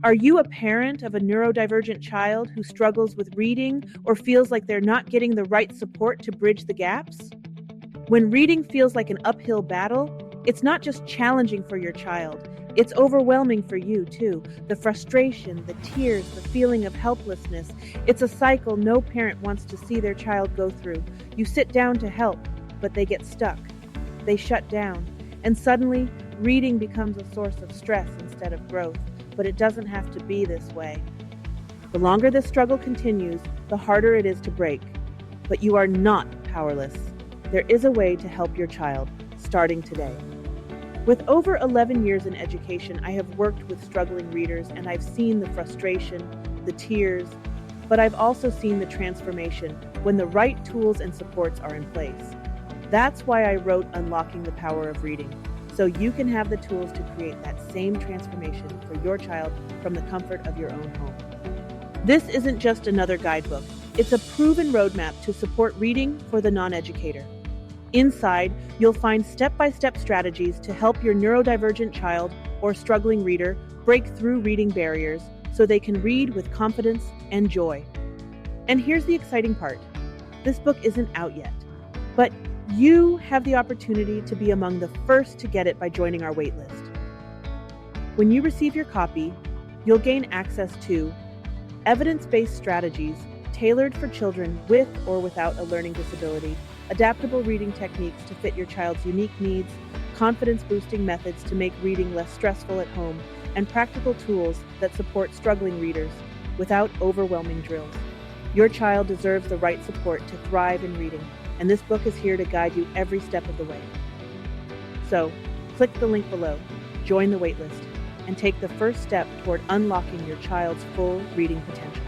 Are you a parent of a neurodivergent child who struggles with reading or feels like they're not getting the right support to bridge the gaps? When reading feels like an uphill battle, it's not just challenging for your child, it's overwhelming for you too. The frustration, the tears, the feeling of helplessness. It's a cycle no parent wants to see their child go through. You sit down to help, but they get stuck. They shut down. And suddenly, reading becomes a source of stress instead of growth. But it doesn't have to be this way. The longer this struggle continues, the harder it is to break. But you are not powerless. There is a way to help your child, starting today. With over 11 years in education, I have worked with struggling readers and I've seen the frustration, the tears, but I've also seen the transformation when the right tools and supports are in place. That's why I wrote Unlocking the Power of Reading, so you can have the tools to create that same transformation for your child from the comfort of your own home. This isn't just another guidebook. It's a proven roadmap to support reading for the non-educator. Inside, you'll find step-by-step strategies to help your neurodivergent child or struggling reader break through reading barriers so they can read with confidence and joy. And here's the exciting part. This book isn't out yet, but you have the opportunity to be among the first to get it by joining our waitlist. When you receive your copy, you'll gain access to evidence-based strategies tailored for children with or without a learning disability, adaptable reading techniques to fit your child's unique needs, confidence-boosting methods to make reading less stressful at home, and practical tools that support struggling readers without overwhelming drills. Your child deserves the right support to thrive in reading, and this book is here to guide you every step of the way. So, click the link below, join the waitlist, and take the first step toward unlocking your child's full reading potential.